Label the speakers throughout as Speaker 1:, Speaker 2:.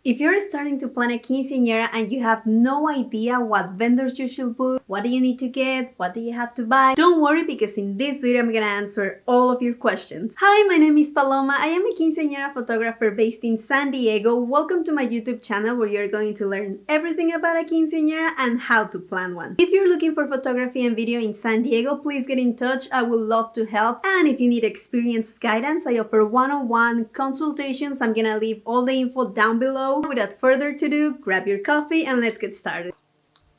Speaker 1: If you're starting to plan a quinceañera and you have no idea what vendors you should book, what do you need to get, what do you have to buy, don't worry because in this video I'm gonna answer all of your questions. Hi, my name is Paloma. I am a quinceañera photographer based in San Diego. Welcome to my YouTube channel where you're going to learn everything about a quinceañera and how to plan one. If you're looking for photography and video in San Diego, please get in touch. I would love to help. And if you need experienced guidance, I offer one-on-one consultations. I'm gonna leave all the info down below. Without further ado, grab your coffee and let's get started.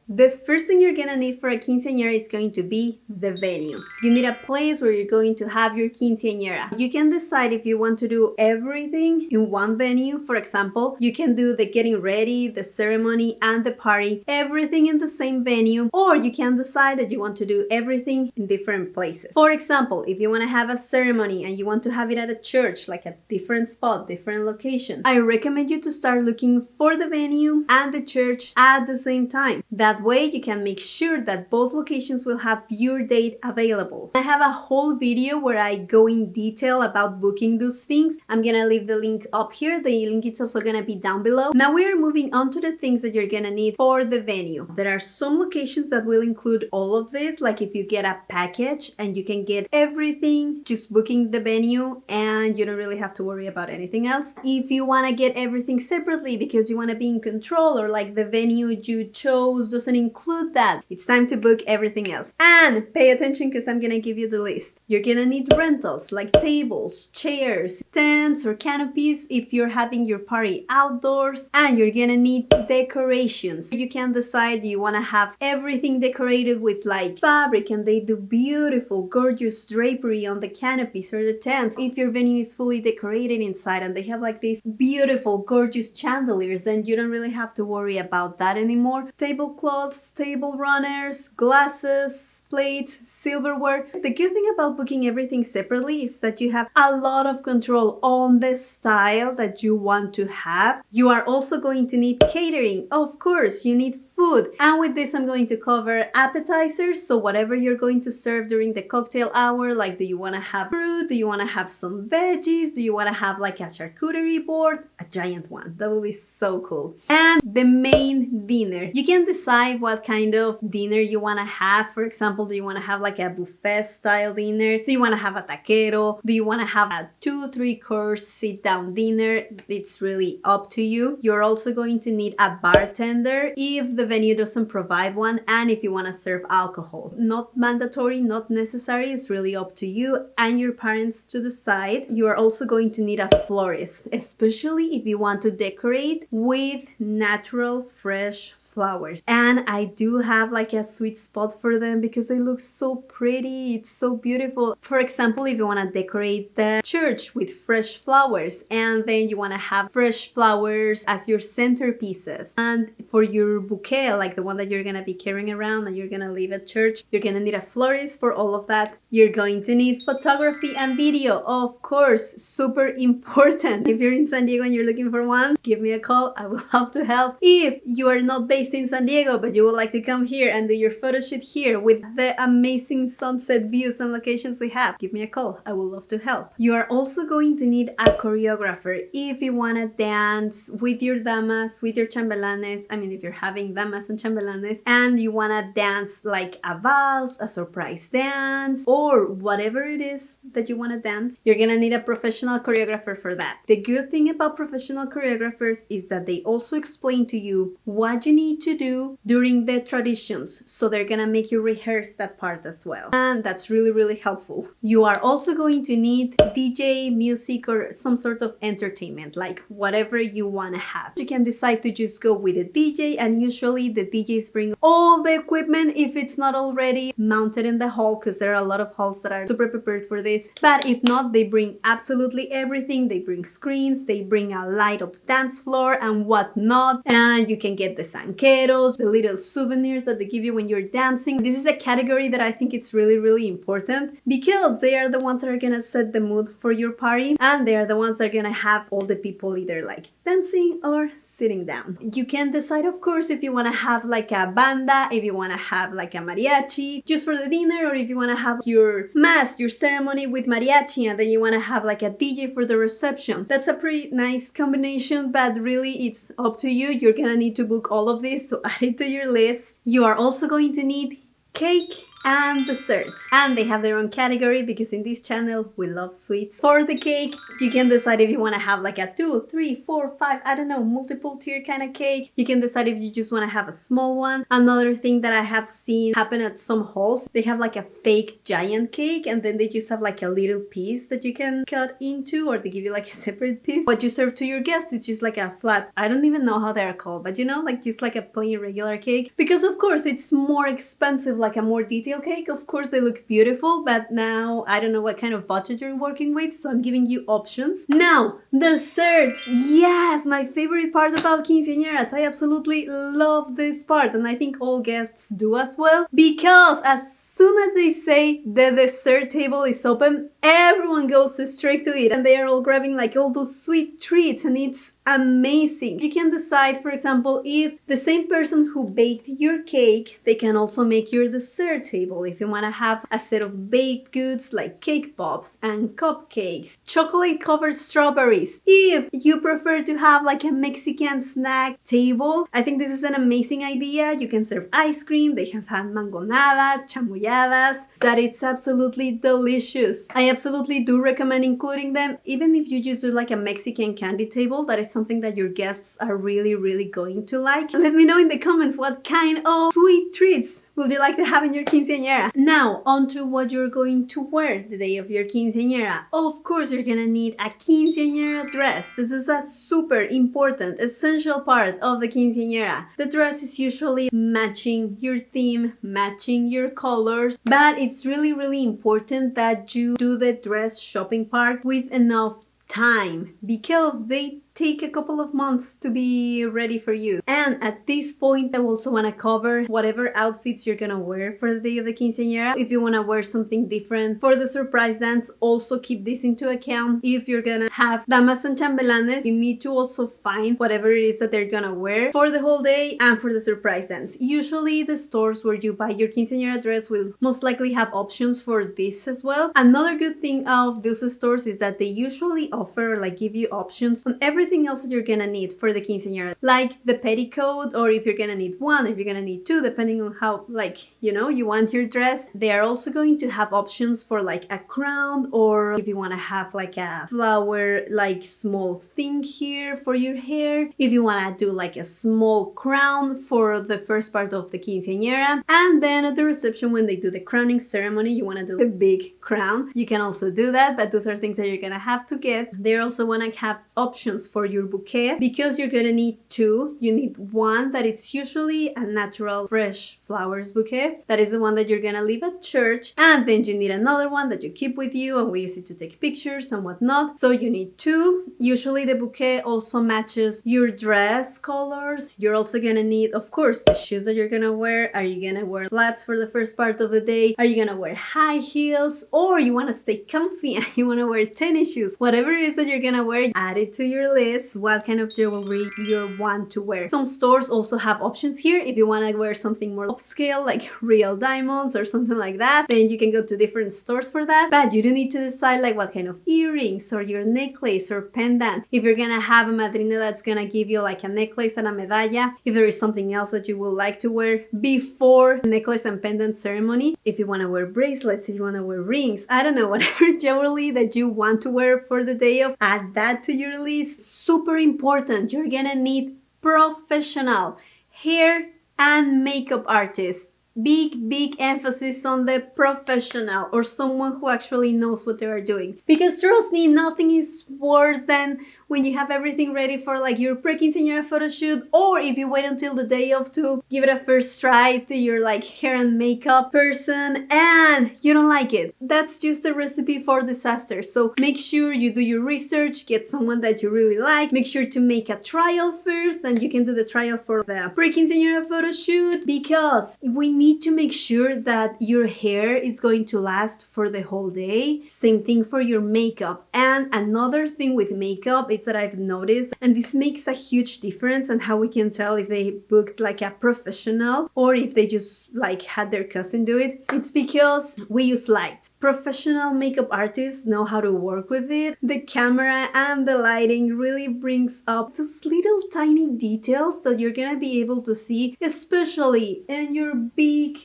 Speaker 1: The first thing you're gonna need for a quinceañera is going to be the venue. You need a place where you're going to have your quinceañera. You can decide if you want to do everything in one venue. For example, you can do the getting ready, the ceremony, and the party, everything in the same venue, or you can decide that you want to do everything in different places. For example, if you want to have a ceremony and you want to have it at a church, like a different spot, different location, I recommend you to start looking for the venue and the church at the same time. That way you can make sure that both locations will have your date available. I have a whole video where I go in detail about booking those things. I'm gonna leave the link up here. The link is also gonna be down below. Now we are moving on to the things that you're gonna need for the venue. There are some locations that will include all of this, like if you get a package and you can get everything just booking the venue and you don't really have to worry about anything else. If you want to get everything separately because you want to be in control, or like the venue you chose doesn't include that, it's time to book everything else. And pay attention because I'm gonna give you the list. You're gonna need rentals like tables, chairs, tents, or canopies if you're having your party outdoors, and you're gonna need decorations. You can decide you want to have everything decorated with like fabric, and they do beautiful gorgeous drapery on the canopies or the tents. If your venue is fully decorated inside and they have like these beautiful gorgeous chandeliers, then you don't really have to worry about that anymore. Tablecloths, table runners, glasses, plates, silverware. The good thing about booking everything separately is that you have a lot of control on the style that you want to have. You are also going to need catering. Of course, you need food. And with this, I'm going to cover appetizers. So whatever you're going to serve during the cocktail hour, like do you want to have fruit? Do you want to have some veggies? Do you want to have like a charcuterie board? A giant one. That will be so cool. And the main dinner. You can decide what kind of dinner you want to have. For example, do you want to have like a buffet style dinner? Do you want to have a taquero? Do you want to have a 2-3 course sit down dinner? It's really up to you. You're also going to need a bartender if the venue doesn't provide one, and if you want to serve alcohol. Not mandatory, not necessary. It's really up to you and your parents to decide. You are also going to need a florist, especially if you want to decorate with natural fresh flowers. And I do have like a sweet spot for them because they look so pretty. It's so beautiful. For example, if you want to decorate the church with fresh flowers, and then you want to have fresh flowers as your centerpieces, and for your bouquet, like the one that you're gonna be carrying around and you're gonna leave at church, you're gonna need a florist for all of that. You're going to need photography and video, of course, super important. If you're in San Diego and you're looking for one, give me a call. I will love to help. If you are not based in San Diego but you would like to come here and do your photo shoot here with the amazing sunset views and locations we have, give me a call. I would love to help. You are also going to need a choreographer if you want to dance with your damas, with your chambelanes. I mean, if you're having damas and chambelanes and you want to dance like a valse, a surprise dance, or whatever it is that you want to dance, you're gonna need a professional choreographer for that. The good thing about professional choreographers is that they also explain to you what you need to do during the traditions, so they're gonna make you rehearse that part as well, and that's really helpful. You are also going to need DJ, music, or some sort of entertainment, like whatever you want to have. You can decide to just go with a DJ, and usually the DJs bring all the equipment if it's not already mounted in the hall, because there are a lot of halls that are super prepared for this. But if not, they bring absolutely everything. They bring screens, they bring a light up dance floor and whatnot, and you can get the sanqueros, the little souvenirs that they give you when you're dancing. This is a category that I think it's really important because they are the ones that are gonna set the mood for your party, and they are the ones that are gonna have all the people either like dancing or sitting down. You can decide, of course, if you want to have like a banda, if you want to have like a mariachi just for the dinner, or if you want to have your mass, your ceremony with mariachi, and then you want to have like a DJ for the reception. That's a pretty nice combination, but really it's up to you. You're gonna need to book all of this, so add it to your list. You are also going to need cake and desserts, and they have their own category because in this channel we love sweets. For the cake, you can decide if you want to have like a 2, 3, 4, 5, I don't know, multiple tier kind of cake. You can decide if you just want to have a small one. Another thing that I have seen happen at some halls, they have like a fake giant cake, and then they just have like a little piece that you can cut into, or they give you like a separate piece. What you serve to your guests is just like a flat, I don't even know how they're called, but you know, like just like a plain regular cake, because of course it's more expensive, like a more detailed cake. Of course they look beautiful, but now I don't know what kind of budget you're working with, so I'm giving you options. Now, desserts. Yes, my favorite part about quinceañeras. I absolutely love this part, and I think all guests do as well, because as soon as they say the dessert table is open, everyone goes straight to it, and they are all grabbing like all those sweet treats, and it's amazing. You can decide, for example, if the same person who baked your cake, they can also make your dessert table. If you want to have a set of baked goods like cake pops and cupcakes, chocolate covered strawberries. If you prefer to have like a Mexican snack table, I think this is an amazing idea. You can serve ice cream. They have had mangonadas, chamoyadas, that it's absolutely delicious. I absolutely do recommend including them, even if you just do like a Mexican candy table. That is something that your guests are really going to like. Let me know in the comments what kind of sweet treats would you like to have in your quinceañera. Now, on to what you're going to wear the day of your quinceañera. Of course, you're gonna need a quinceañera dress. This is a super important, essential part of the quinceañera. The dress is usually matching your theme, matching your colors, but it's really important that you do the dress shopping part with enough time, because they take a couple of months to be ready for you. And at this point, I also want to cover whatever outfits you're gonna wear for the day of the quinceañera. If you want to wear something different for the surprise dance, also keep this into account. If you're gonna have damas and chambelanes, you need to also find whatever it is that they're gonna wear for the whole day and for the surprise dance. Usually the stores where you buy your quinceañera dress will most likely have options for this as well. Another good thing of those stores is that they usually offer, like, give you options on everything else that you're gonna need for the quinceañera, like the petticoat, or if you're gonna need one, if you're gonna need two, depending on how, like, you know, you want your dress. They are also going to have options for like a crown, or if you want to have like a flower, like small thing here for your hair, if you want to do like a small crown for the first part of the quinceañera, and then at the reception when they do the crowning ceremony, you want to do a big crown, you can also do that, but those are things that you're gonna have to get. They also want to have options for your bouquet, because you're gonna need two. You need one that it's usually a natural fresh flowers bouquet, that is the one that you're gonna leave at church, and then you need another one that you keep with you, and we use it to take pictures and whatnot. So you need two. Usually the bouquet also matches your dress colors. You're also gonna need, of course, the shoes that you're gonna wear. Are you gonna wear flats for the first part of the day? Are you gonna wear high heels, or you want to stay comfy and you want to wear tennis shoes? Whatever it is that you're gonna wear, add it to your list, what kind of jewelry you want to wear. Some stores also have options here. If you want to wear something more upscale, like real diamonds or something like that, then you can go to different stores for that. But you do need to decide like what kind of earrings or your necklace or pendant. If you're gonna have a madrina that's gonna give you like a necklace and a medalla, if there is something else that you would like to wear before the necklace and pendant ceremony, if you want to wear bracelets, if you want to wear rings, I don't know, whatever jewelry that you want to wear for the day of, add that to your list. Super important, you're gonna need professional hair and makeup artists. Big emphasis on the professional, or someone who actually knows what they are doing, because trust me, nothing is worse than when you have everything ready for like your pre-quinceañera photo shoot, or if you wait until the day of to give it a first try to your like hair and makeup person and you don't like it. That's just a recipe for disaster. So make sure you do your research, get someone that you really like, make sure to make a trial first, and you can do the trial for the pre-quinceañera photo shoot, because we need to make sure that your hair is going to last for the whole day. Same thing for your makeup. And another thing with makeup it's that I've noticed, and this makes a huge difference on how we can tell if they booked like a professional or if they just like had their cousin do it. It's because we use lights. Professional makeup artists know how to work with it. The camera and the lighting really brings up those little tiny details that you're gonna be able to see, especially in your big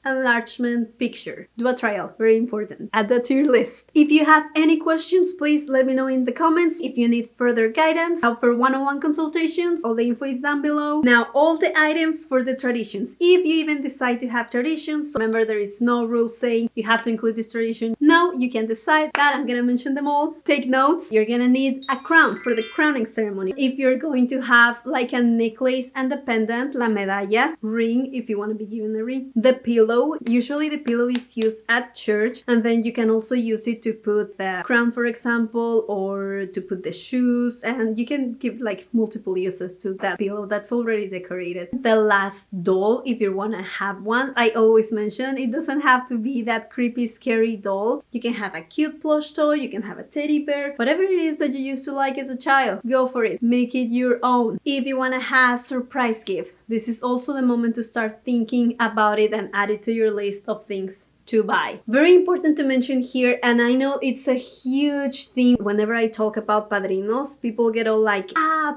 Speaker 1: enlargement picture. Do a trial, very important. Add that to your list. If you have any questions, please let me know in the comments. If you need further guidance, how for one-on-one consultations, all the info is down below. Now, all the items for the traditions. If you even decide to have traditions, remember there is no rule saying you have to include this tradition. No, you can decide, but I'm gonna mention them all. Take notes. You're gonna need a crown for the crowning ceremony. If you're going to have like a necklace and a pendant, la medalla, ring if you want to be given a ring, the pillow. Usually the pillow is used at church, and then you can also use it to put the crown, for example, or to put the shoes, and you can give like multiple uses to that pillow that's already decorated. The last doll, if you want to have one, I always mention it doesn't have to be that creepy scary doll. You can have a cute plush toy, you can have a teddy bear, whatever it is that you used to like as a child, go for it, make it your own. If you want to have surprise gifts, this is also the moment to start thinking about it and add it to your list of things to buy. Very important to mention here, and I know it's a huge thing whenever I talk about padrinos, people get all like,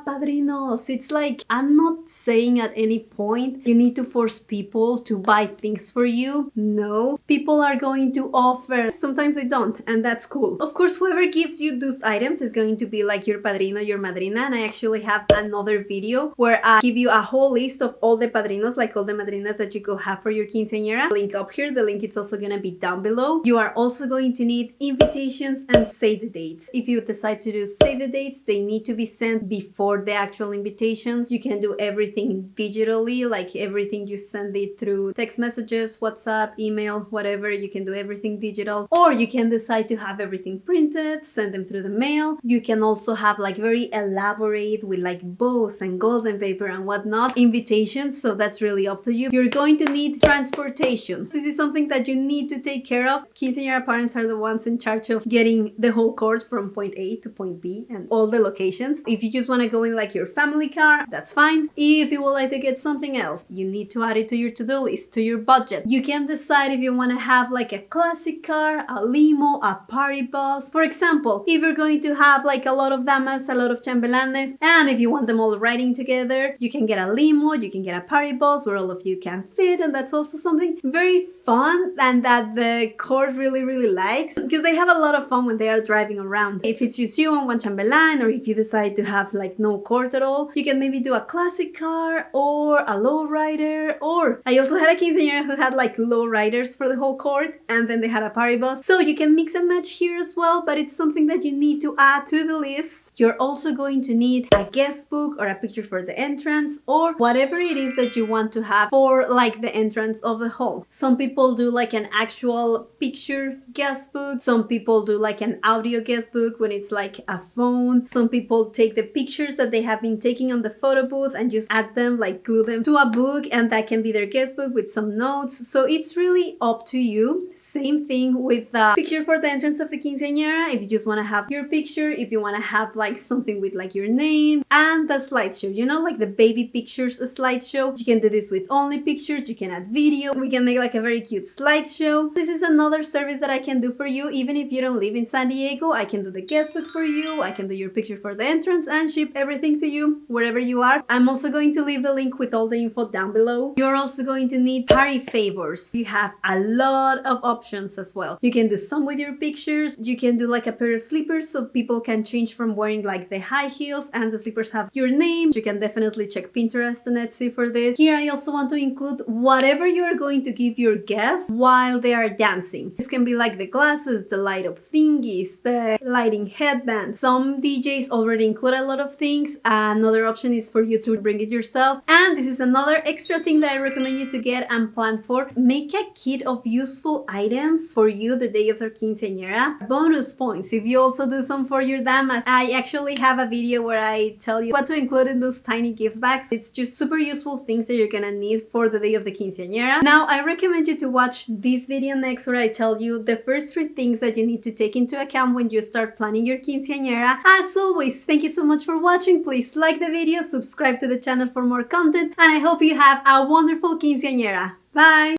Speaker 1: padrinos. It's like, I'm not saying at any point you need to force people to buy things for you. No, people are going to offer. Sometimes they don't, and that's cool. Of course, whoever gives you those items is going to be like your padrino, your madrina, and I actually have another video where I give you a whole list of all the padrinos, like all the madrinas that you could have for your quinceañera. Link up here. The link is also gonna be down below. You are also going to need invitations and save the dates. If you decide to do save the dates, they need to be sent before the actual invitations. You can do everything digitally, like everything you send it through text messages, WhatsApp, email, whatever. You can do everything digital, or you can decide to have everything printed, send them through the mail. You can also have like very elaborate with like bows and golden paper and whatnot invitations, so that's really up to you. You're going to need transportation. This is something that you need to take care of. Quinceañera parents are the ones in charge of getting the whole court from point A to point B and all the locations. If you just want to go in like your family car, that's fine. If you would like to get something else, you need to add it to your to-do list, to your budget. You can decide if you want to have like a classic car, a limo, a party bus. For example, if you're going to have like a lot of damas, a lot of chambelanes, and if you want them all riding together, you can get a limo, you can get a party bus where all of you can fit, and that's also something very fun and that the court really likes, because they have a lot of fun when they are driving around. If it's just you and one chambelan, or if you decide to have like no court at all, you can maybe do a classic car or a low rider. Or I also had a quinceañera who had like low riders for the whole court, and then they had a party bus, so you can mix and match here as well, but it's something that you need to add to the list. You're also going to need a guest book or a picture for the entrance, or whatever it is that you want to have for like the entrance of the hall. Some people do like an actual picture guest book. Some people do like an audio guest book when it's like a phone. Some people take the pictures that they have been taking on the photo booth and just add them, like glue them to a book, and that can be their guest book with some notes. So it's really up to you. Same thing with the picture for the entrance of the quinceañera. If you just want to have your picture, if you want to have like something with like your name, and the slideshow, you know, like the baby pictures slideshow. You can do this with only pictures, you can add video, we can make like a very cute slideshow. This is another service that I can do for you. Even if you don't live in San Diego, I can do the guest book for you, I can do your picture for the entrance and ship everything to you wherever you are. I'm also going to leave the link with all the info down below. You're also going to need party favors. You have a lot of options as well. You can do some with your pictures, you can do like a pair of slippers so people can change from wearing like the high heels, and the slippers have your name. You can definitely check Pinterest and Etsy for this. Here I also want to include whatever you are going to give your guests while they are dancing. This can be like the glasses, the light up thingies, the lighting headband. Some DJs already include a lot of things. Another option is for you to bring it yourself, and this is another extra thing that I recommend you to get and plan for. Make a kit of useful items for you the day of their quinceañera. Bonus points if you also do some for your damas. I actually have a video where I tell you what to include in those tiny gift bags. It's just super useful things that you're gonna need for the day of the quinceañera. Now I recommend you to watch this this video next where I tell you the first 3 things that you need to take into account when you start planning your quinceañera. As always, thank you so much for watching. Please like the video, subscribe to the channel for more content, and I hope you have a wonderful quinceañera. Bye!